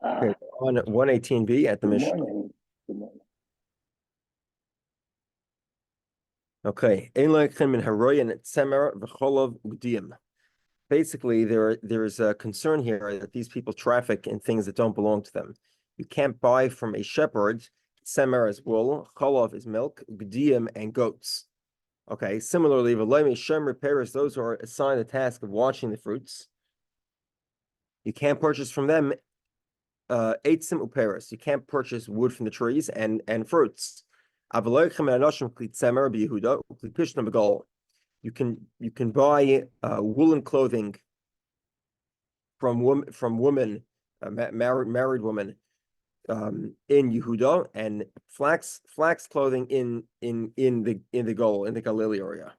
Okay, on 118b at the Good Mishnah. morning. Good morning. Okay. Ein leichem min haroyan tzemer v'cholov ugdiyim. Basically, there's a concern here that these people traffic in things that don't belong to them. You can't buy from a shepherd. Tzemer is wool, cholov is milk, ugdiyim and goats. Okay. Similarly, v'loimi shem repairers, those who are assigned the task of watching the fruits. You can't purchase from them eitzim uperis. You can't purchase wood from the trees and fruits. You can buy woolen clothing from women, married women in Yehudah, and flax clothing in the Galilee area.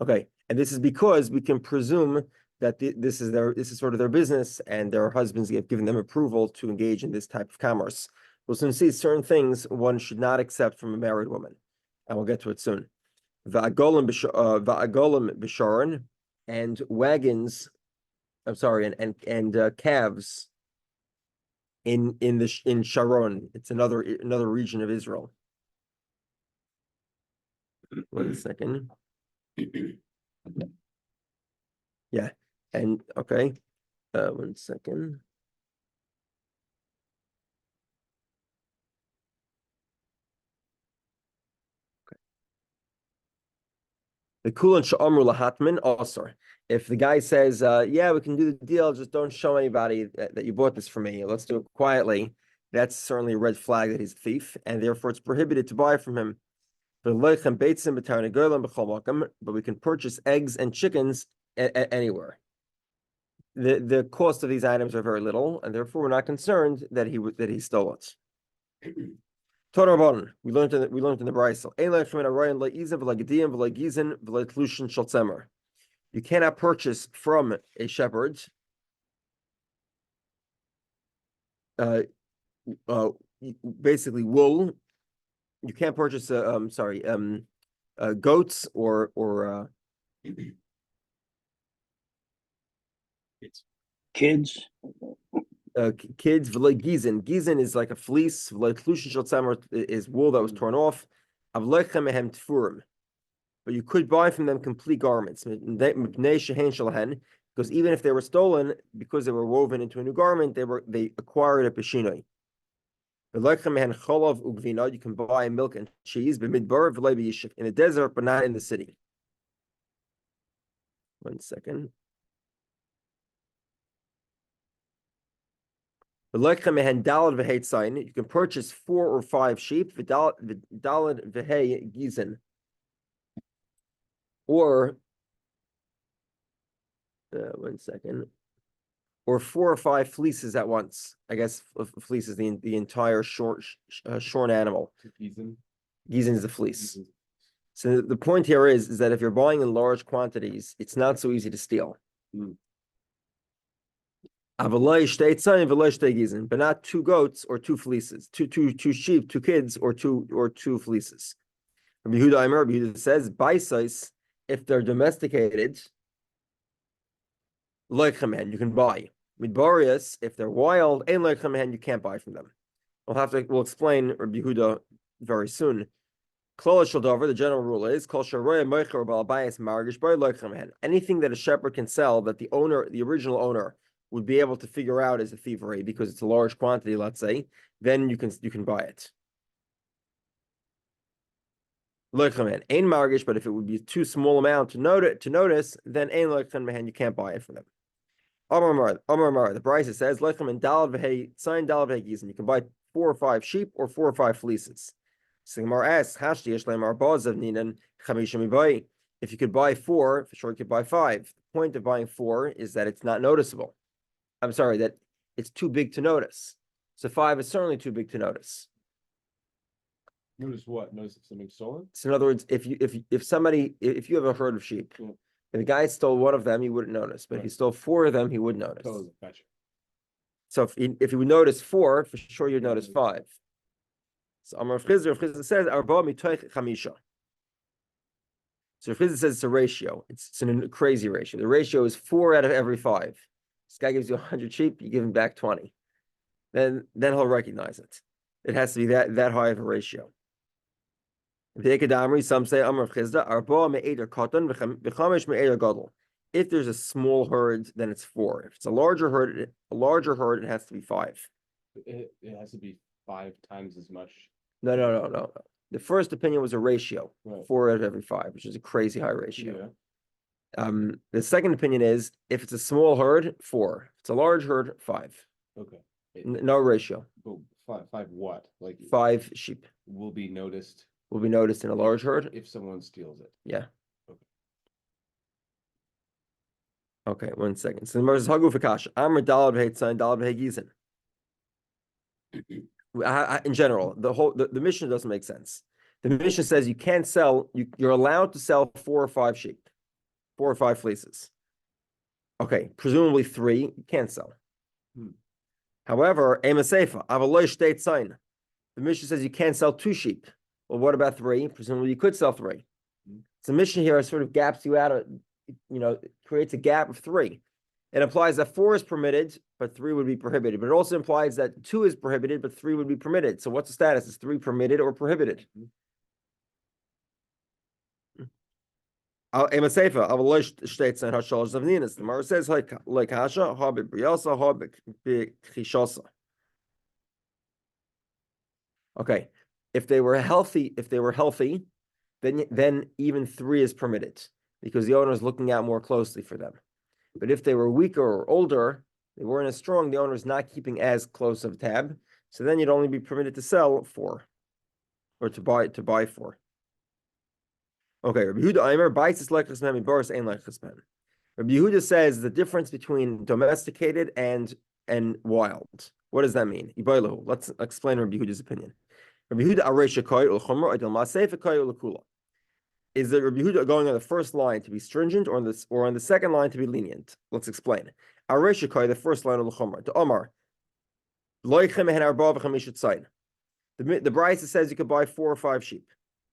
Okay, and this is because we can presume that this is sort of their business, and their husbands have given them approval to engage in this type of commerce. We'll soon see certain things one should not accept from a married woman, and we'll get to it soon. Va'agolim b'sharon, and wagons. I'm sorry, and calves in Sharon. It's another region of Israel. 1 second. Yeah, and okay, 1 second. The kulan sha'amru lahatmin also. If the guy says, yeah, we can do the deal, just don't show anybody that you bought this from me. Let's do it quietly. That's certainly a red flag that he's a thief, and therefore it's prohibited to buy from him. But we can purchase eggs and chickens anywhere. The cost of these items are very little, and therefore we're not concerned that he stole it. We learned in the Brayso. You cannot purchase from a shepherd basically wool. You can't purchase goats or Kids. Kids. Gizen is like a fleece. Is wool that was torn off. But you could buy from them complete garments, because even if they were stolen, because they were woven into a new garment, they acquired a peshinoi. You can buy milk and cheese in the desert, but not in the city. 1 second. You can purchase 4 or 5 sheep, or 1 second, or 4 or 5 fleeces at once. I guess fleece is the entire shorn animal. Gizen is the fleece. So the point here is that if you're buying in large quantities, it's not so easy to steal. But not 2 goats or 2 fleeces, two sheep, 2 kids, or two fleeces. Rabbi Yehudah says, "Baisais, if they're domesticated, leichem you can buy. Midbarius, if they're wild, and leichem you can't buy from them." We'll explain Rabbi Yehudah very soon. The general rule is anything that a shepherd can sell that the original owner, would be able to figure out as a thievery because it's a large quantity, let's say, then you can buy it. Ain margish, but if it would be too small amount to notice, then ain leichem you can't buy it from them. Amar, the Brisa says leichem and dalad v'hei tzayin dalad v'hei gizin. You can buy 4 or 5 sheep or 4 or 5 fleeces. So the Gemara asks, Hashti yesh leim arbazav ninan chamisha mibai. If you could buy 4, for sure you could buy 5. The point of buying 4 is that it's not noticeable. I'm sorry, that it's too big to notice. So 5 is certainly too big to notice. Notice what? Notice if something's stolen? So in other words, if you have a herd of sheep, if the guy stole 1 of them, you wouldn't notice. But if he stole 4 of them, he would notice. Oh, gotcha. So if you would notice 4, for sure you'd notice 5. So Amar Chizr says, Arba mitoich chamisha. So Chizr says it's a ratio. It's a crazy ratio. The ratio is 4 out of every 5. This guy gives you 100 sheep, you give him back 20. Then he'll recognize it. It has to be that high of a ratio. Some say Amar Chizda, Arba me'eder katan v'chamesh me'eder gadol. If there's a small herd, then it's 4. If it's a larger herd, it has to be 5. It has to be 5 times as much. No. The first opinion was a ratio, Right. 4 out of every 5, which is a crazy high ratio. Yeah. The second opinion is if it's a small herd, 4. If it's a large herd, 5. Okay. No ratio. But 5 what? Like 5 sheep will be noticed will be noticed in a large herd. if someone steals it. Yeah. Okay. Okay, 1 second. So the Gemara says Hagu Fakash. Amr Dalad V'Heitzayin Dalad V'Hegizin. In general, the mission doesn't make sense. The mission says you can't sell. You're allowed to sell 4 or 5 sheep, 4 or 5 fleeces. Okay, presumably 3 you can't sell. However, Ema Seifa Avaloy Shteit Sign. The mission says you can't sell 2 sheep. Well, what about 3? Presumably you could sell 3. So the mission here sort of gaps you out. Creates a gap of 3. It implies that 4 is permitted, but 3 would be prohibited. But it also implies that 2 is prohibited, but 3 would be permitted. So what's the status? Is 3 permitted or prohibited? The Gemara says like Hasha, Habit Briasa, Habit Chishasa. Okay, if they were healthy, then even 3 is permitted because the owner is looking out more closely for them. But if they were weaker or older, they weren't as strong, the owner is not keeping as close of tab. So then you'd only be permitted to sell 4 or to buy 4. Okay, Rabbi Yehudah Aimer, Baisis Lechus Mem, Boris Ein Lechus Mem. Rabbi Yehudah says the difference between domesticated and wild. What does that mean? Let's explain Rabbi Yehudah's opinion. Rabbi Yehudah Aresh Koy ul Chumra Adil Masef Koy ul Kula. Is that Rabbi Yehudah going on the first line to be stringent or on the second line to be lenient? Let's explain. Aresh Koy, the first line of the Chumra. To Omar. Loichem Hen Arba V'Chamish Tzayin. The Brisa says you could buy 4 or 5 sheep.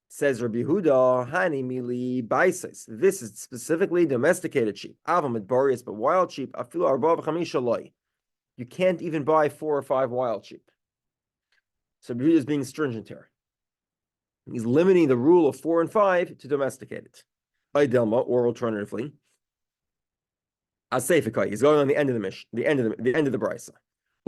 Says Rabbi Yehudah, Hani Mili Baisis. This is specifically domesticated sheep. Avam Boreas, but wild sheep, Afilu Arba V'Chamisha Loi. You can't even buy 4 or 5 wild sheep. So Rabbi Yehudah is being stringent here. He's limiting the rule of 4 and 5 to domesticated. Idelma, or alternatively, Aseifikai. He's going on the end of the mission, the end of the brisa.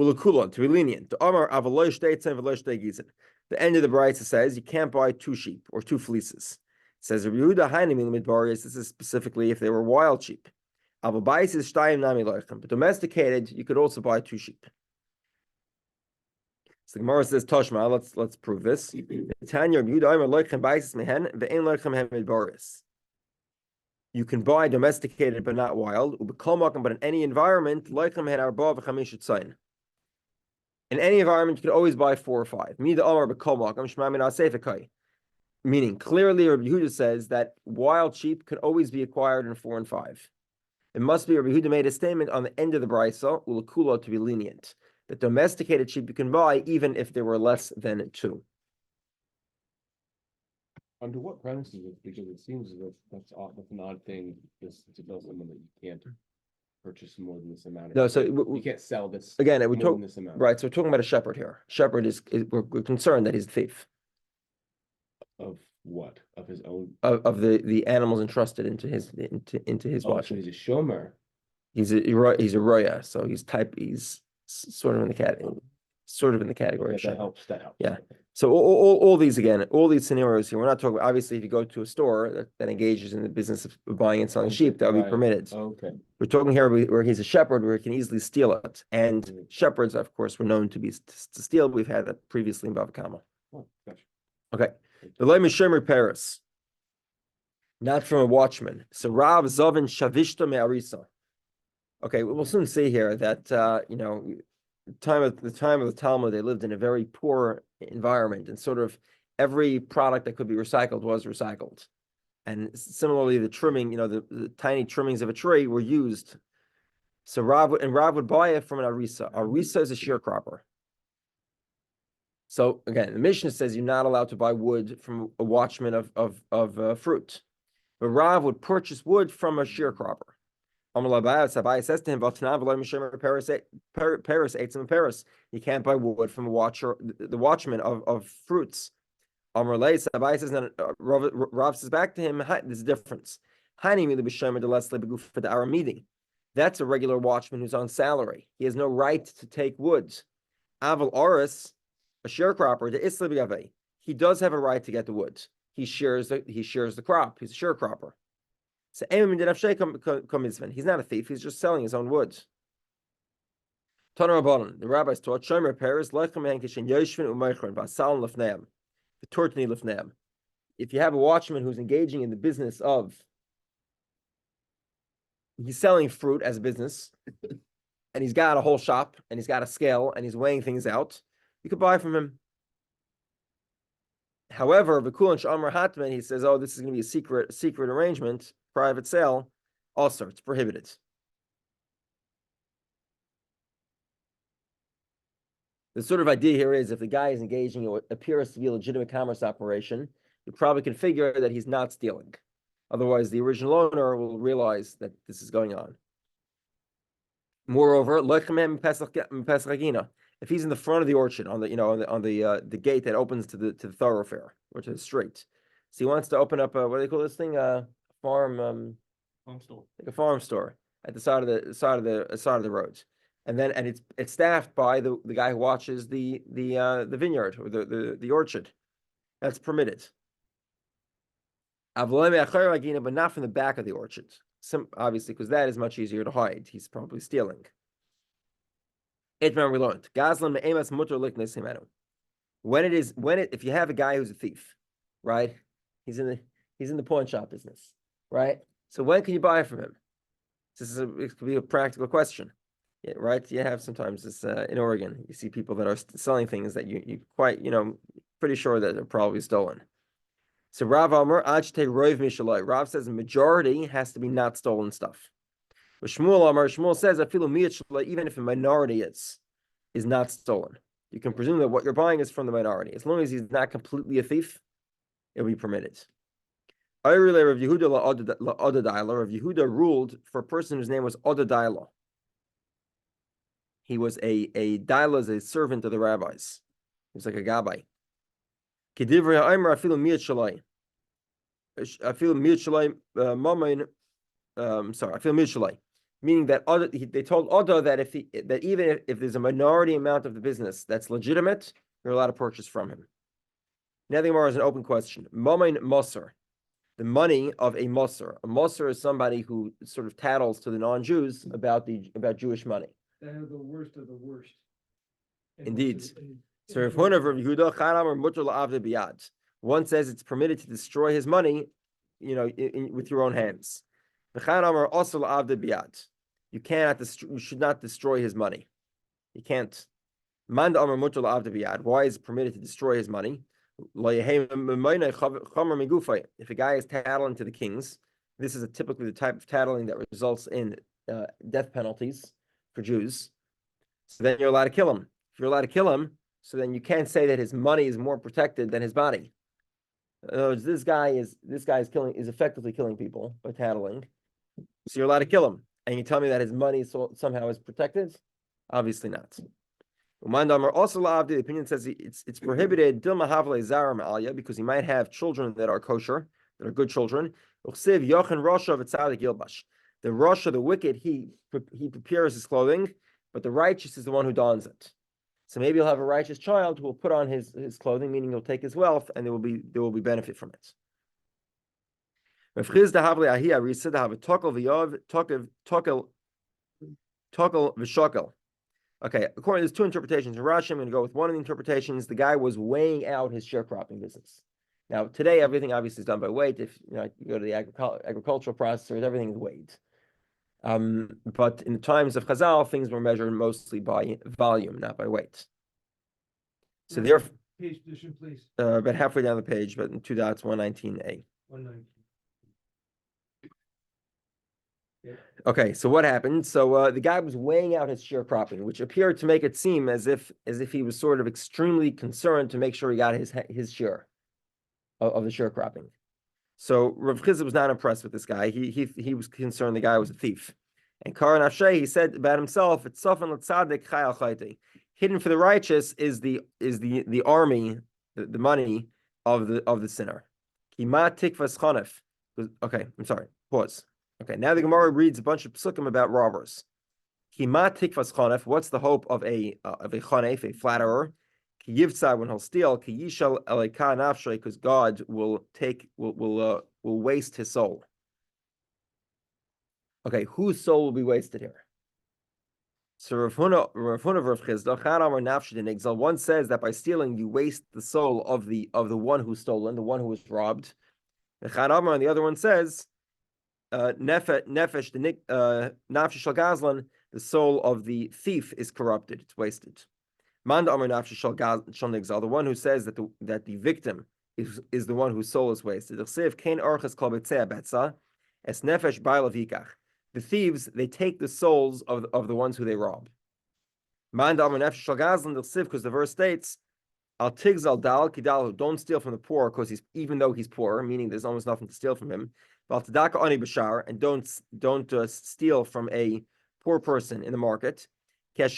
Ulakulon, to be lenient. The Amar Avaloy Shteitzen V'Loy Shteigizin. The end of the brisa says you can't buy 2 sheep or 2 fleeces. It says Rabbi Yehudah Hainim Midbarius. This is specifically if they were wild sheep. Avabais is Shtayim Nami Loichem. But domesticated, you could also buy 2 sheep. So the Gemara says Toshma. Let's prove this. Tanya Rabbi Yehudah Aimer Loichem Baisis Mehen Ve'Ein Loichem Hem Midbarius. You can buy domesticated but not wild. But in any environment, Loichem Hen Arba V'Chamish Tzayin. In any environment, you can always buy 4 or 5. Meaning, clearly, Rabbi Yehudah says that wild sheep can always be acquired in 4 and 5. It must be Rabbi Yehudah made a statement on the end of the brisa, ulakula, to be lenient. That domesticated sheep you can buy even if there were less than 2. Under what premises? Because it seems that's an odd thing to tell someone that you can't purchase more than this amount. No, so you can't sell this again. more than this amount. Right. So we're talking about a shepherd here. Shepherd is we're concerned that he's a thief Of what? Of his own? Of the animals entrusted into his watch. So he's a shomer. He's a roya. So he's sort of in the category. That helps. Yeah. So all these scenarios here, we're not talking. Obviously, if you go to a store that engages in the business of buying and selling sheep, that would be permitted. Okay. We're talking here where he's a shepherd, where he can easily steal it, and shepherds, of course, were known to steal. We've had that previously in Bava Kamma. Oh, gotcha. Okay. The Lema Shemer Paris, not from a watchman. So Rav Zavin Shavishta Me'arisa. Okay, we'll soon see here that the time of the Talmud, they lived in a very poor environment, and sort of every product that could be recycled was recycled. And similarly, the trimming, the tiny trimmings of a tree were used. So Rav would buy it from an arisa. Arisa is a sharecropper. So again, the Mishnah says you're not allowed to buy wood from a watchman of fruit, but Rav would purchase wood from a sharecropper. Abai says to him, Paris. You can't buy wood from the watchman of fruits. Abai says, Rav says back to him, there's a difference. For our meeting. That's a regular watchman who's on salary. He has no right to take woods. Aval Oris, a sharecropper, the Isla B'Yaveh, he does have a right to get the woods. He shares the crop. He's a sharecropper. So he's not a thief. He's just selling his own woods. The rabbis taught Shomer Paris if you have a watchman who's engaging in the business of he's selling fruit as a business, and he's got a whole shop, and he's got a scale, and he's weighing things out, you could buy from him. However, V'kulan Sh'amar Hatman, he says, oh, this is going to be a secret arrangement, private sale. Also, it's prohibited. The sort of idea here is if the guy is engaging in what appears to be a legitimate commerce operation, you probably can figure that he's not stealing. Otherwise, the original owner will realize that this is going on. Moreover, if he's in the front of the orchard on the gate that opens to the thoroughfare or to the street, so he wants to open up what do they call this thing? Farm store, like a farm store at the side of the roads, and it's staffed by the guy who watches the vineyard or the orchard. That's permitted. But not from the back of the orchard. Obviously, because that is much easier to hide. He's probably stealing. We learned if you have a guy who's a thief, right? He's in the pawn shop business, right? So when can you buy from him? It could be a practical question, right? You have sometimes this in Oregon. You see people that are selling things that you quite pretty sure that they're probably stolen. So Rav Rav says a majority has to be not stolen stuff. But Shmuel says even if a minority is not stolen, you can presume that what you're buying is from the minority. As long as he's not completely a thief, it'll be permitted. Rav Yehudah ruled for a person whose name was Odadaila. He was a daila, as a servant of the rabbis. He was like a gabbai. Meaning that they told Oda that even if there's a minority amount of the business that's legitimate, you're allowed to purchase from him. Nothing more is an open question. Momain Moser, the money of a Moser. A Moser is somebody who sort of tattles to the non-Jews about Jewish money. They are the worst of the worst. Indeed. So if one of Yehudah, one says it's permitted to destroy his money, with your own hands. You should not destroy his money. You can't. Why is it permitted to destroy his money? If a guy is tattling to the kings, this is typically the type of tattling that results in death penalties for Jews. So then you're allowed to kill him. If you're allowed to kill him, so then you can't say that his money is more protected than his body. This guy is effectively killing people by tattling. So you're allowed to kill him. And you tell me that his money somehow is protected? Obviously not. Also, the opinion says it's prohibited because he might have children that are kosher, that are good children. The Rosh, the wicked, he prepares his clothing, but the righteous is the one who dons it. So maybe he'll have a righteous child who will put on his clothing, meaning he'll take his wealth, and there will be benefit from it. Okay, according to these two interpretations in Rashi, I'm going to go with one of the interpretations. The guy was weighing out his sharecropping business. Now, today, everything obviously is done by weight. If you go to the agricultural processors, everything is weighed. But in the times of Chazal, things were measured mostly by volume, not by weight. So therefore, page position, please. About halfway down the page, but in 119a. 119. Okay, so what happened? So the guy was weighing out his sharecropping, which appeared to make it seem as if he was sort of extremely concerned to make sure he got his share of the sharecropping. So Rav Chizah was not impressed with this guy. He was concerned the guy was a thief. And Karan Ashay, he said about himself, it's Sofan L'Tzadik Chayal Chayti. Hidden for the righteous is the army, the money of the sinner. Kima Tikvas Chanef. Okay, I'm sorry. Pause. Okay, now the Gemara reads a bunch of psukim about robbers. Kima Tikvas Chanef. What's the hope of a chanef, a flatterer? Ki Yivtzai, when he'll steal. Ki Yishal Eleka Nafshay, because God will waste his soul. Okay, whose soul will be wasted here? So Rav Huna Rav Chisda, Chad Amar Nafshid in Exile. One says that by stealing you waste the soul of the one who's stolen, the one who was robbed. The Chad Amar, and the other one says, Nefesh Nafshi Shal Gazlan, the soul of the thief is corrupted, it's wasted. Manda Amar Nafshi Shal Nigzal, the one who says that the victim is the one whose soul is wasted. Kain Orchas Kol Betzeh Betza, Es Nefesh Baal Avikach. The thieves, they take the souls of the ones who they rob. Because the verse states, Al tigzal dal kidal, don't steal from the poor, because even though he's poor, meaning there's almost nothing to steal from him. And don't steal from a poor person in the market. Because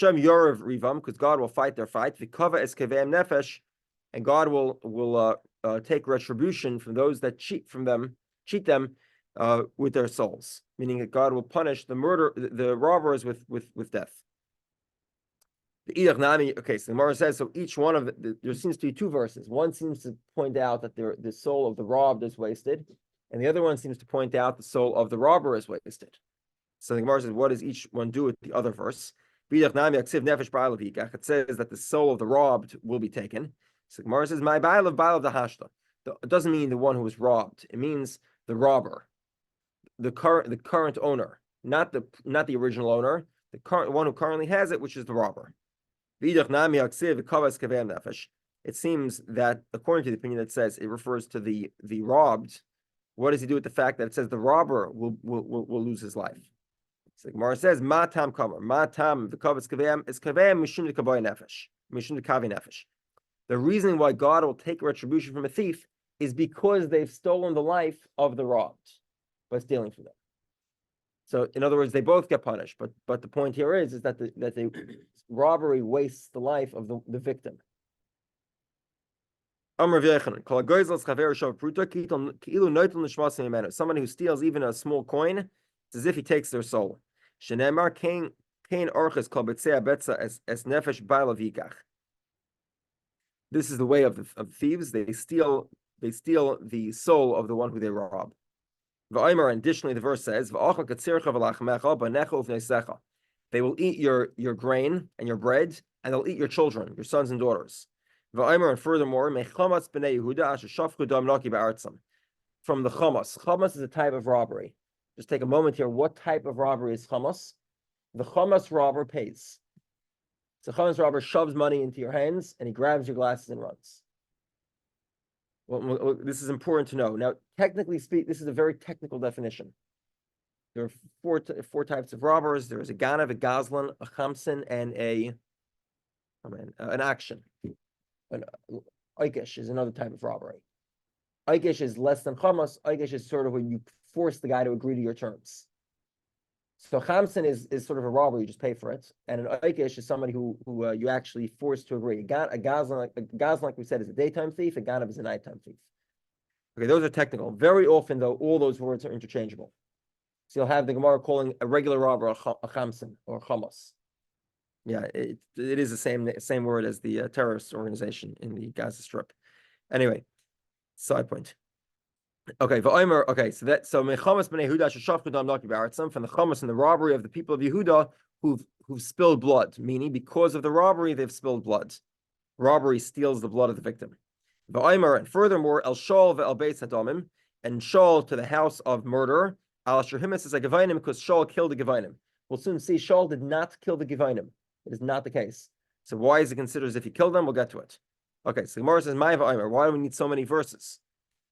God will fight their fight. And God will take retribution from those that cheat them with their souls, meaning that God will punish the robbers with death. Okay, so the Gemara says, so each one of there seems to be two verses. One seems to point out that the soul of the robbed is wasted, and the other one seems to point out the soul of the robber is wasted. So the Gemara says, what does each one do with the other verse? It says that the soul of the robbed will be taken. So the Gemara says, my bail of the hashta. It doesn't mean the one who was robbed. It means the robber. The current owner, not the original owner, the current one who currently has it, which is the robber. It seems that according to the opinion that says it refers to the robbed, what does he do with the fact that it says the robber will lose his life? So Gemara says, Ma tam kamar, ma tam v'kavas kaveim is kaveim mishum d'kavay nefesh, mishum d'kavi nefesh. The reason why God will take retribution from a thief is because they've stolen the life of the robbed by stealing from them. So, in other words, they both get punished. But the point here is that the robbery wastes the life of the victim. Somebody who steals even a small coin, it's as if he takes their soul. This is the way of thieves. They steal the soul of the one who they rob. Additionally, the verse says, they will eat your grain and your bread, and they'll eat your children, your sons and daughters. And furthermore, from the chamas. Chamas is a type of robbery. Just take a moment here. What type of robbery is chamas? The chamas robber pays. So chamas robber shoves money into your hands, and he grabs your glasses and runs. Well, this is important to know. Now, technically speaking, this is a very technical definition. There are four types of robbers. There is a ganav, a gazlan, a chamsin, and an action. An oikesh is another type of robbery. Oikesh is less than chamas. Oikesh is sort of when you force the guy to agree to your terms. So chamsin is sort of a robbery, you just pay for it. And an oikesh is somebody who you actually force to agree. A gazlan, like we said, is a daytime thief. A ganav is a nighttime thief. Okay, those are technical. Very often, though, all those words are interchangeable. So you'll have the Gemara calling a regular robber a chamsin or a chamas. Yeah, it is the same word as the terrorist organization in the Gaza Strip. Anyway, side point. Okay, so mechamas b'nei Yehudah sheshafchu dam naki b'aratzim, from the chamas and the robbery of the people of Yehudah who've spilled blood, meaning because of the robbery they've spilled blood. Robbery steals the blood of the victim. And furthermore, el shol ve'el beis hadamim, and shol to the house of murder. Al shurhimis is a gevainim, because Shaul killed the gevainim. We'll soon see Shaul did not kill the gevainim. It is not the case. So why is it considered as if he killed them? We'll get to it. Okay, so Gemara says, why do we need so many verses?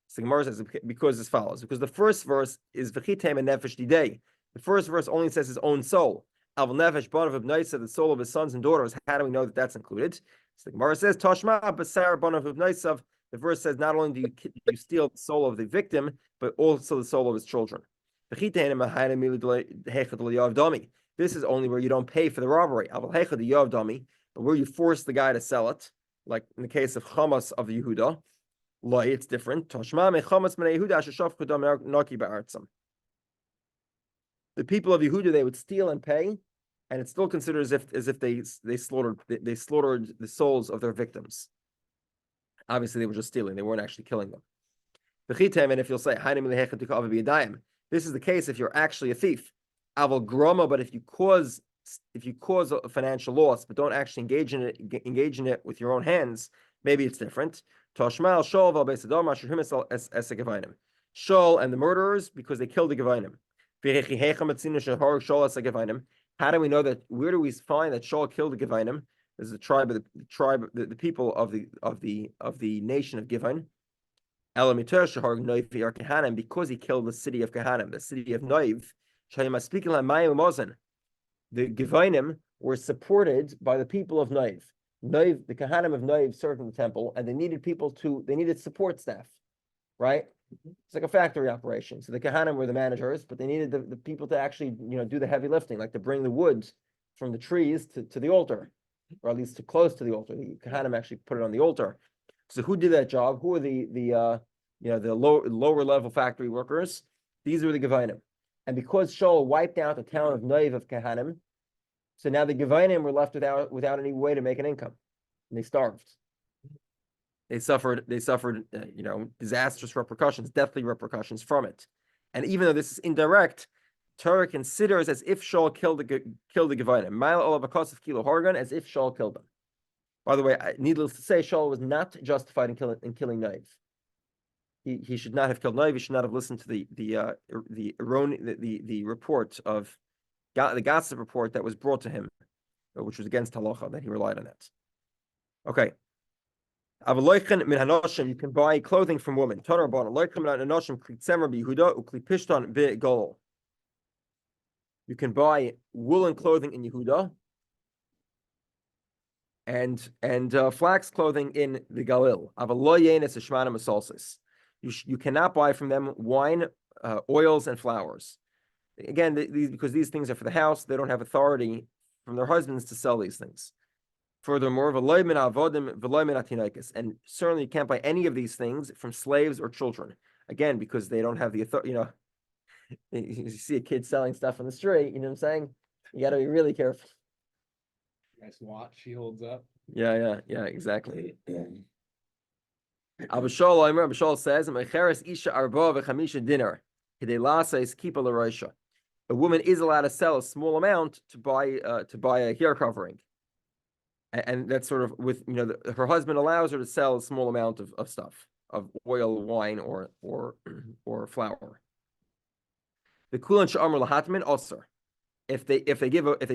So Gemara says, because as follows. Because the first verse is v'chitem and nefesh didei. The first verse only says his own soul. Al nefesh banav ibnaisa, the soul of his sons and daughters. How do we know that that's included? So the Gemara says, Tashma b'sar banav ibnaisa. The verse says not only do you steal the soul of the victim, but also the soul of his children. This is only where you don't pay for the robbery. But where you force the guy to sell it, like in the case of Chamas of Yehuda, it's different. The people of Yehuda, they would steal and pay, and it's still considered as if they slaughtered the souls of their victims. Obviously, they were just stealing; they weren't actually killing them. And if you'll say, this is the case if you're actually a thief. But if you cause a financial loss, but don't actually engage in it with your own hands, maybe it's different. Shol and the murderers, because they killed the Gevainim. How do we know that? Where do we find that Shol killed the Gevainim? This is the people of the nation of Givain. Because he killed the city of Kahanim, the city of Noiv. The Gevainim were supported by the people of Noiv. Noiv, the Kahanim of Noiv served in the temple, and they needed support staff, right? It's like a factory operation. So the Kahanim were the managers, but they needed the people to actually, do the heavy lifting, like to bring the wood from the trees to the altar, or at least to close to the altar. The Kahanim actually put it on the altar. So who did that job? Who are the lower level factory workers? These were the Gevainim. And because Shaul wiped out the town of Noiv of Kahanim, so now the Gevainim were left without any way to make an income, and they starved. They suffered, disastrous repercussions, deathly repercussions from it. And even though this is indirect, Torah considers as if Shaul killed the Gevainim. Mile olav akosif kilo hargan, as if Shaul killed them. By the way, needless to say, Shaul was not justified in killing Noiv. He should not have killed Noiv. He should not have listened to the report of the gossip report that was brought to him, which was against halacha, that he relied on that. Okay. You can buy clothing from women. You can buy woolen clothing in Yehuda and flax clothing in the Galil. You cannot buy from them wine, oils, and flowers. Again, because these things are for the house, they don't have authority from their husbands to sell these things. Furthermore, and certainly you can't buy any of these things from slaves or children. Again, because they don't have the authority. You see a kid selling stuff on the street, you know what I'm saying? You got to be really careful. Nice watch she holds up. Yeah, exactly. Abishol says, a woman is allowed to sell a small amount to buy a hair covering, and that's sort of with her husband allows her to sell a small amount of stuff, of oil, wine, or flour. The kulan sha'amr lahatmin also. If they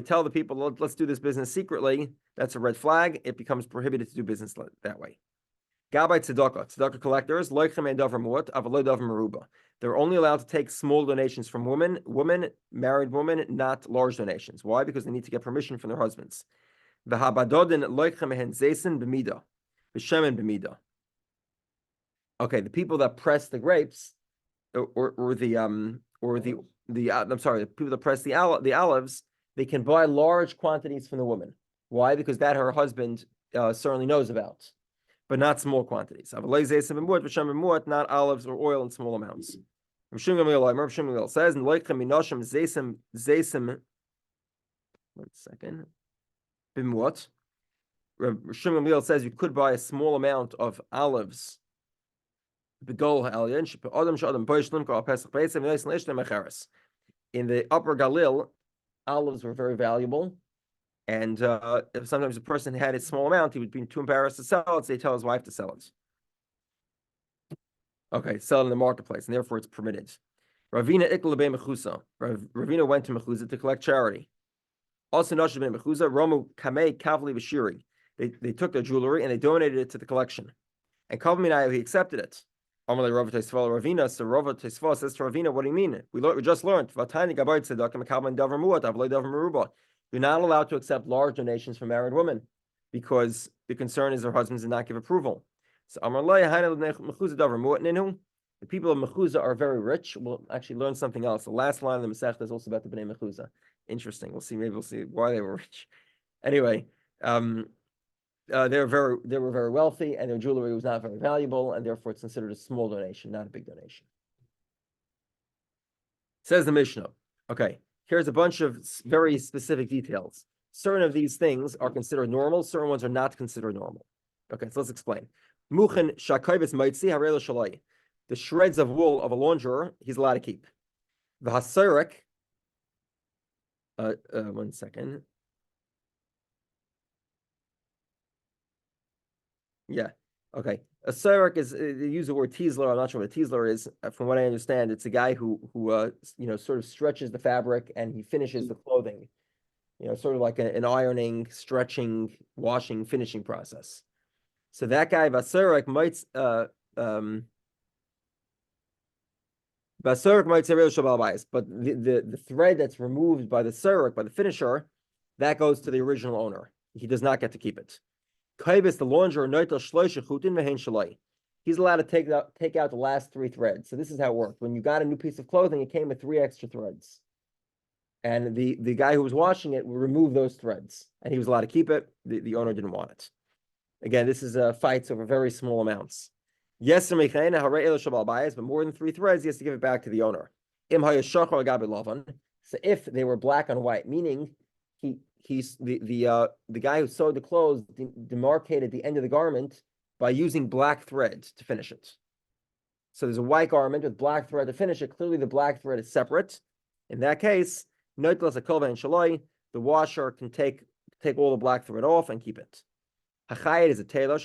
tell the people, let's do this business secretly, that's a red flag. It becomes prohibited to do business that way. Gabay tzedakah collectors, they're only allowed to take small donations from women, married women, not large donations. Why? Because they need to get permission from their husbands. Okay, the people that press the grapes, the people that press the olives, they can buy large quantities from the woman. Why? Because that her husband certainly knows about, but not small quantities. Not olives or oil in small amounts. Rav Shimon says, Bimwat. Rav Shimon says you could buy a small amount of olives. In the upper Galil, olives were very valuable. And if sometimes a person had a small amount, he would be too embarrassed to sell it, so they tell his wife to sell it. Okay, sell it in the marketplace, and therefore it's permitted. Ravina went to Mechuza to collect charity. Also, Mechuza, Romu Kamei Kavli Bashiri. They took their jewelry and they donated it to the collection. And Kavminayu, he accepted it. Amalei Rava Teisval Ravina. So Rava Teisval says to Ravina, what do you mean? We just learned. You're not allowed to accept large donations from married women because the concern is their husbands did not give approval. So Amalei Mechuza Davar Muat Ninu. The people of Mechuzah are very rich. We'll actually learn something else. The last line of the Masechta is also about the Bnei Mechuzah. Interesting. We'll see. Maybe we'll see why they were rich. Anyway, they were very wealthy, and their jewelry was not very valuable, and therefore it's considered a small donation, not a big donation. Says the Mishnah. Okay, here's a bunch of very specific details. Certain of these things are considered normal. Certain ones are not considered normal. Okay, so let's explain. Muchen shakaybis maitzi harela shalai. The shreds of wool of a launderer, he's allowed to keep. The hasarik. 1 second. Yeah. Okay. A sarak is they use the word teasler. I'm not sure what a teasler is. From what I understand, it's a guy who sort of stretches the fabric and he finishes the clothing. Sort of like an ironing, stretching, washing, finishing process. So that guy vasarak might say real shabal, but the thread that's removed by the sarak, by the finisher, that goes to the original owner. He does not get to keep it. Kaibis, the launderer, he's allowed to take out the last 3 threads. So this is how it worked. When you got a new piece of clothing, it came with 3 extra threads. And the guy who was washing it would remove those threads. And he was allowed to keep it. The owner didn't want it. Again, this is fights over very small amounts. Yes, but more than 3 threads, he has to give it back to the owner. So if they were black on white, meaning he's the guy who sewed the clothes demarcated the end of the garment by using black thread to finish it. So there's a white garment with black thread to finish it. Clearly, the black thread is separate. In that case, the washer can take all the black thread off and keep it. Hachayit is a tailor.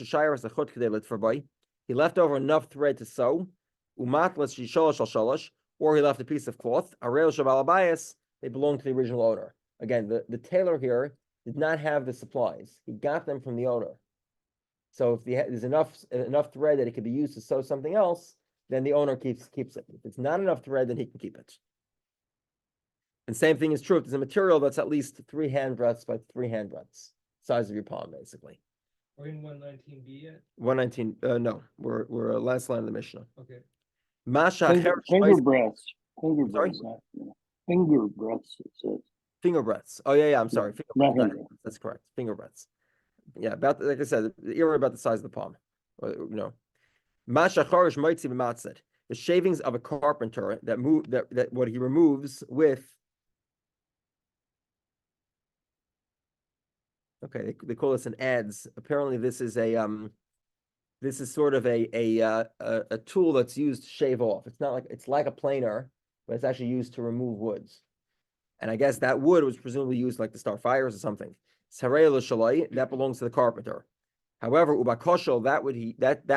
He left over enough thread to sew. Or he left a piece of cloth. They belong to the original owner. Again, the tailor here did not have the supplies. He got them from the owner. So if there's enough thread that it could be used to sew something else, then the owner keeps it. If it's not enough thread, then he can keep it. And same thing is true if there's a material that's at least 3 handbreadths by 3 handbreadths, size of your palm, basically. Are we in 119b yet? 119. No, we're last line of the Mishnah. Okay. Finger breaths. Finger Sorry? breaths. Finger breaths, it says. Finger breaths. Oh yeah, I'm sorry. Not Finger breaths. finger. That's correct. Finger breaths. Yeah, like I said, the ear about the size of the palm. Masha charish moitzi b'matzed. The shavings of a carpenter that what he removes with. Okay, they call this an adze. Apparently, this is sort of a tool that's used to shave off. It's like a planer, but it's actually used to remove woods. And I guess that wood was presumably used like to start fires or something. That belongs to the carpenter. However, ubakoshel, that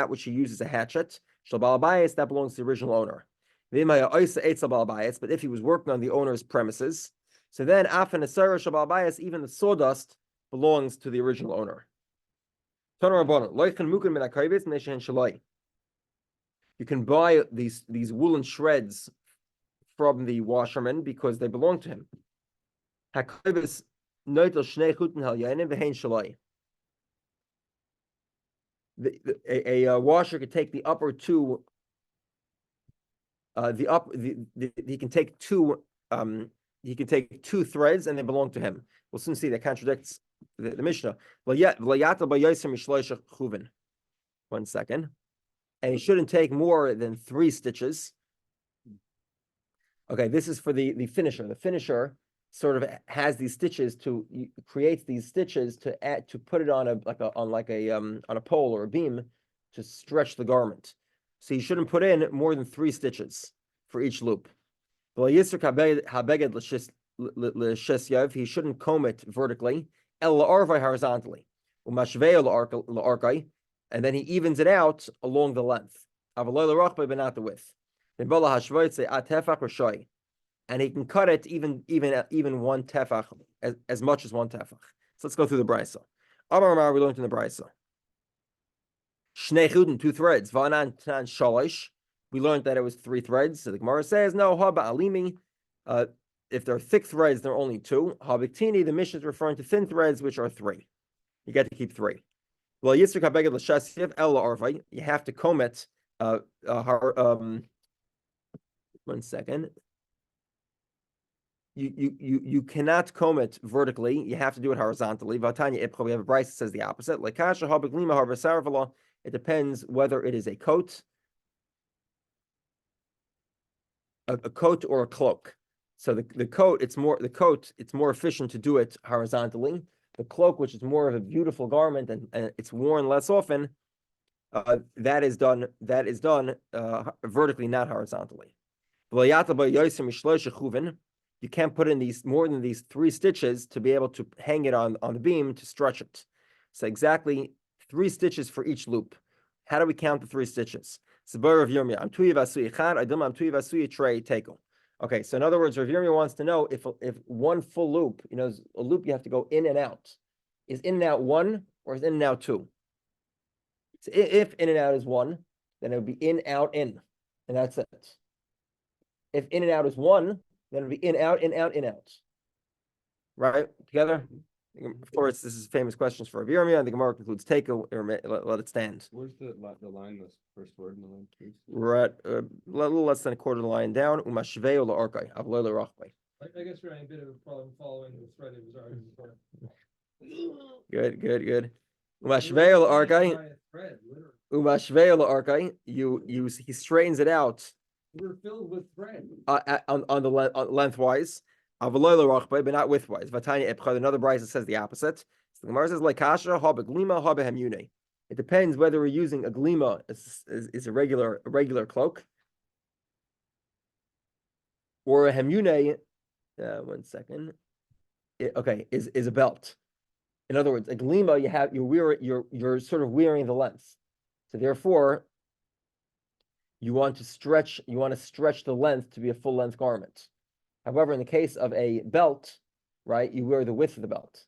which he uses a hatchet, shalbalabayis, that belongs to the original owner. But if he was working on the owner's premises, so then afan asara shalbalabayis, even the sawdust belongs to the original owner. You can buy these woolen shreds from the washerman because they belong to him. A washer could take the upper 2. He can take 2. He can take 2 threads, and they belong to him. We'll soon see that contradicts the Mishnah. 1 second. And he shouldn't take more than 3 stitches. Okay, this is for the finisher. The finisher sort of has these stitches creates these stitches to put it on a pole or a beam to stretch the garment. So you shouldn't put in more than 3 stitches for each loop. He shouldn't comb it vertically, horizontally. And then he evens it out along the length. But not the width. And he can cut it even 1 tefach, as much as 1 tefach. So let's go through the brisa. Amar we learned in the brisa. Shnei chudin, 2 threads. V'anan tanan shalish. We learned that it was 3 threads. So the Gemara says, no, haba alimi. If they're thick threads, they're only 2. Habiktini, the Mishnah is referring to thin threads, which are 3. You get to keep 3. You have to comb it One second. You cannot comb it vertically. You have to do it horizontally. Vatanya Ipcha, we have a Bryce that says the opposite. It depends whether it is a coat, a coat or a cloak. So the coat, it's more efficient to do it horizontally. The cloak, which is more of a beautiful garment and it's worn less often, that is done vertically, not horizontally. You can't put in more than these 3 stitches to be able to hang it on the beam to stretch it. So exactly 3 stitches for each loop. How do we count the 3 stitches? Okay, so in other words, Rav Yomi wants to know if one full loop, a loop you have to go in and out. Is in and out 1 or is in and out 2? So if in and out is 1, then it would be in, out, in, and that's it. If in and out is 1, then it would be in, out, in, out, in, out. Right? Together? Of course, this is famous questions for Rav Yomi, and the Gemara concludes take or let it stand. Where's the line, the first word in the line, please? We're at a little less than a quarter of the line down. I guess we're having a bit of a problem following the thread of his argument. Good. He straightens it out. We're filled with thread. On the lengthwise, but not widthwise. Another Bryce that says the opposite. So the Gemara says like kasha ha beglima ha behemune. It depends whether we're using a glima is a regular cloak, or a hemune. One second. Is a belt. In other words, a glima you're sort of wearing the length. So therefore, you want to stretch the length to be a full length garment. However, in the case of a belt, right, you wear the width of the belt.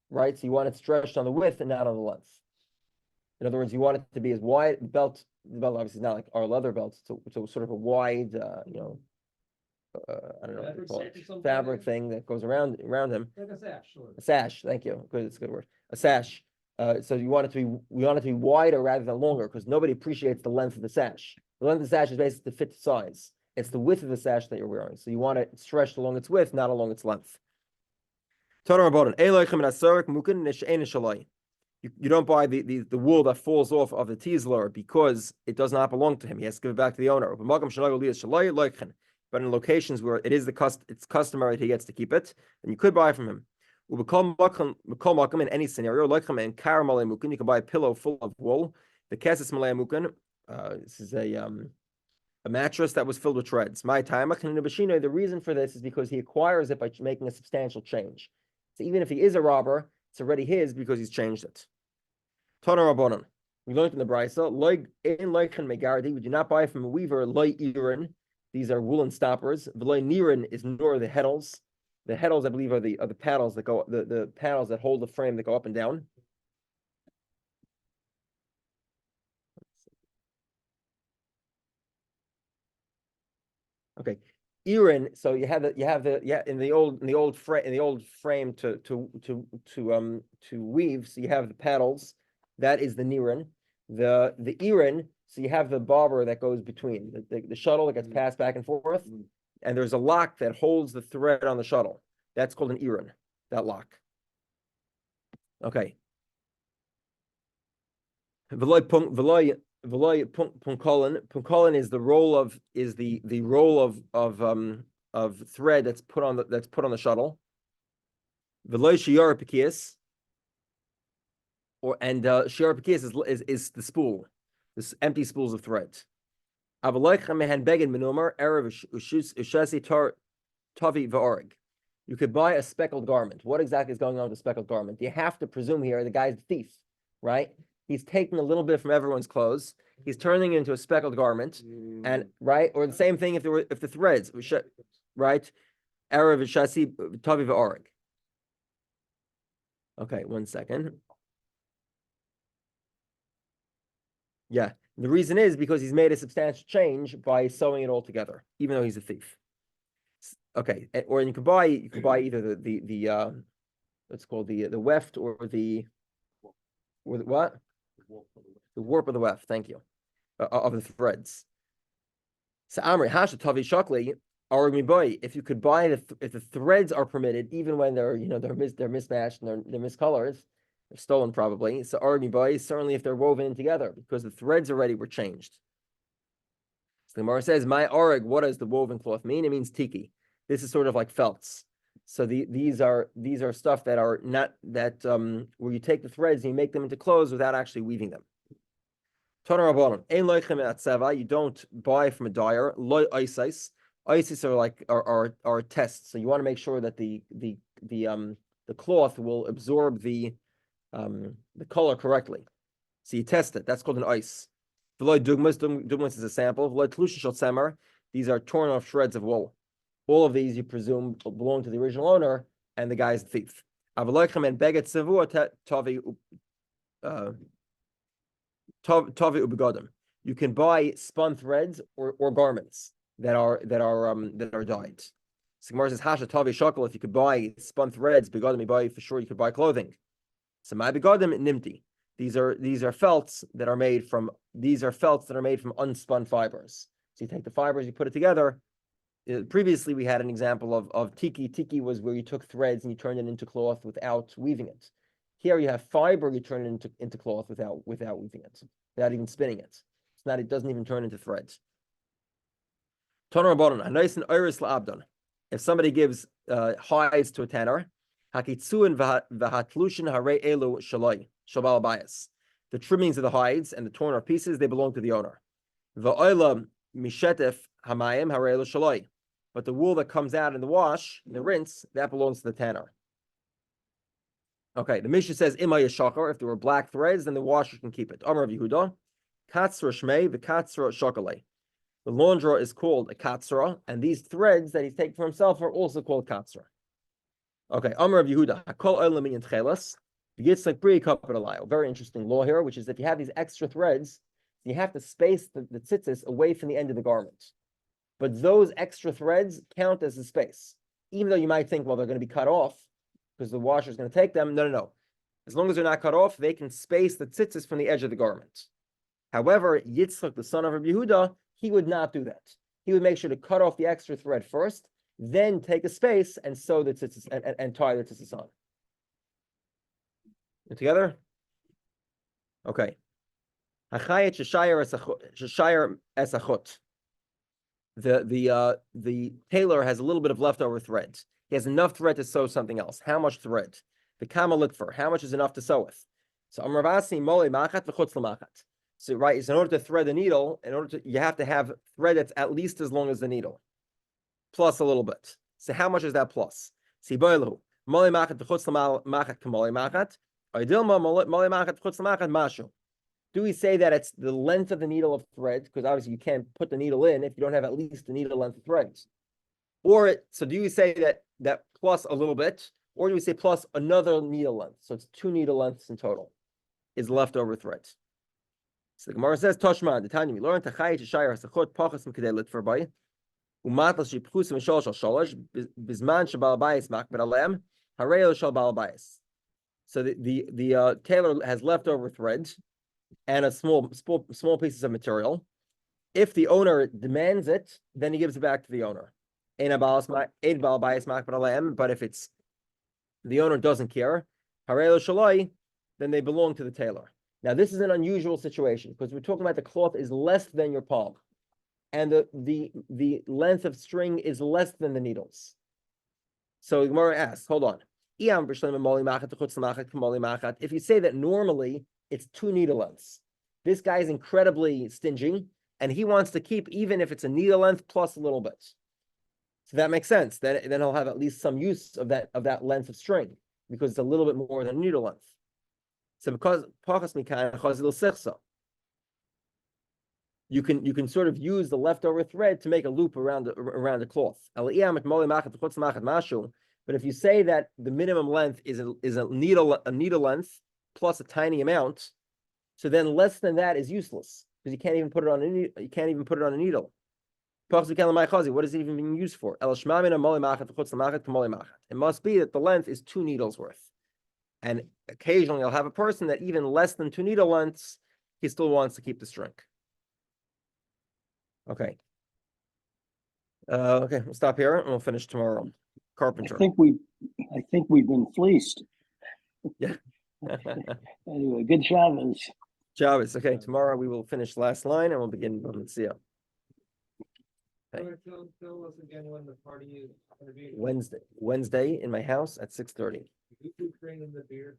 Right? So you want it stretched on the width and not on the length. In other words, you want it to be as wide. The belt obviously is not like our leather belts. So sort of a wide, I don't know what they call it, fabric thing that goes around him. Like a sash, sure. A sash, thank you. Good, it's a good word. A sash. So we want it to be wider rather than longer, because nobody appreciates the length of the sash. The length of the sash is basically to fit the size. It's the width of the sash that you're wearing. So you want it stretched along its width, not along its length. You don't buy the wool that falls off of the tizler because it does not belong to him. He has to give it back to the owner. But in locations where it's customary that he gets to keep it, then you could buy from him. In any scenario, you can buy a pillow full of wool. The keses malay mukan. This is a mattress that was filled with threads. My time. The reason for this is because he acquires it by making a substantial change. So even if he is a robber, it's already his because he's changed it. Tana Rabbanon. We learned in the Brisa, we do not buy from a weaver, these are woolen stoppers. Nirin is nor the heddles. The heddles, I believe, are the paddles that go, the paddles that hold the frame that go up and down. Okay. Irin, so you have in the old frame to weave, so you have the paddles, that is the nirin. The irin, so you have the bobber that goes between the shuttle that gets passed back and forth, and there's a lock that holds the thread on the shuttle. That's called an irin, that lock. Okay. Punkolin is the roll of thread that's put on the shuttle. Shiar Shiar is the spool, this empty spools of thread. You could buy a speckled garment. What exactly is going on with a speckled garment? You have to presume here the guy's a thief, right? He's taking a little bit from everyone's clothes. He's turning it into a speckled garment, and right, or the same thing if the threads, right? Erev shasi tavi v'oreg. Okay, 1 second. Yeah, the reason is because he's made a substantial change by sewing it all together, even though he's a thief. Okay, or you could buy either the what's called the weft or the what? The warp of the weft. Thank you. Of the threads. So Amri Hasha Tavi Shakli. If you could buy if the threads are permitted, even when they're they're mismatched and they're miscolors, they're stolen probably. So boy, certainly if they're woven in together, because the threads already were changed. So the Gemara says, "My oreg, what does the woven cloth mean? It means tiki. This is sort of like felts. So these are stuff that are not that where you take the threads and you make them into clothes without actually weaving them. You don't buy from a dyer. ISIS are tests. So you want to make sure that the cloth will absorb the color correctly. So you test it. That's called an ice. Dugmas is a sample. These are torn off shreds of wool. All of these you presume belong to the original owner, and the guy is the thief. You can buy spun threads or garments that are dyed. So Gemara says Hasha Tavi Shakel. If you could buy spun threads, begodim, you buy for sure you could buy clothing. So my begodim nimti. These are felts that are made from unspun fibers. So you take the fibers, you put it together. Previously, we had an example of tiki. Tiki was where you took threads and you turned it into cloth without weaving it. Here you have fiber, you turn it into cloth without weaving it, without even spinning it. It doesn't even turn into threads. If somebody gives hides to a tanner, the trimmings of the hides and the torn off pieces, they belong to the owner. But the wool that comes out in the wash, the rinse, that belongs to the tanner. Okay, the Mishnah says, if there were black threads, then the washer can keep it. Amar of Yehudah, katzra shmei v'katzra shokale. The launderer is called a katzra, and these threads that he's taking for himself are also called katzra. Okay, Amar of Yehudah, hakol oil minyan tchelas, v'yitzlek bri kapit. Very interesting law here, which is if you have these extra threads, you have to space the tzitzis away from the end of the garment. But those extra threads count as a space. Even though you might think, well, they're going to be cut off because the washer is going to take them. No. As long as they're not cut off, they can space the tzitzis from the edge of the garment. However, Yitzchak, the son of Rabbi Yehudah, he would not do that. He would make sure to cut off the extra thread first, then take a space and sew the tzitzis and tie the tzitzis on. You together? Okay. The tailor has a little bit of leftover thread. He has enough thread to sew something else. How much thread? The kama litfer. How much is enough to sew with? So Amravasi mole machat v'chutz l'machat. So right, so in order to thread the needle, you have to have thread that's at least as long as the needle, plus a little bit. So how much is that plus? Siboilu mole machat v'chutz l'machat k'mole machat. Oidilma mole machat v'chutz l'machat mashu. Do we say that it's the length of the needle of thread? Because obviously you can't put the needle in if you don't have at least the needle length of threads. So do you say that plus a little bit, or do we say plus another needle length? So it's 2 needle lengths in total is leftover threads. So the Gemara says, Toshman, the Tanya, we learned Tachayit Shayar Hasachot Pachas Mekadei Litfer Bay, Umatlas Shipchusim Shol Shal Sholosh, Bizman Shabal Bayis Makbet Alem, Hareo Shal Bal Bayis. So the tailor has leftover threads and a small pieces of material. If the owner demands it, then he gives it back to the owner. But if it's the owner doesn't care, then they belong to the tailor. Now this is an unusual situation because we're talking about the cloth is less than your palm, and the length of string is less than the needles. So Gemara asks, hold on. If you say that normally it's 2 needle lengths, this guy is incredibly stingy, and he wants to keep even if it's a needle length plus a little bit. So that makes sense. Then he'll have at least some use of that length of string because it's a little bit more than a needle length. So because you can sort of use the leftover thread to make a loop around the cloth. But if you say that the minimum length is a needle length plus a tiny amount, so then less than that is useless because you can't even put it on a needle. What is it even being used for? It must be that the length is 2 needles worth. And occasionally I'll have a person that even less than 2 needle lengths, he still wants to keep the string. Okay. Okay, we'll stop here and we'll finish tomorrow. I Carpenter. think we've been fleeced. Yeah. Anyway, good Shabbos. Shabbos. Okay, tomorrow we will finish last line and we'll begin Bava. Okay. Tell us again when the party is gonna be. Wednesday in my house at 6:30. You keep bringing the beer.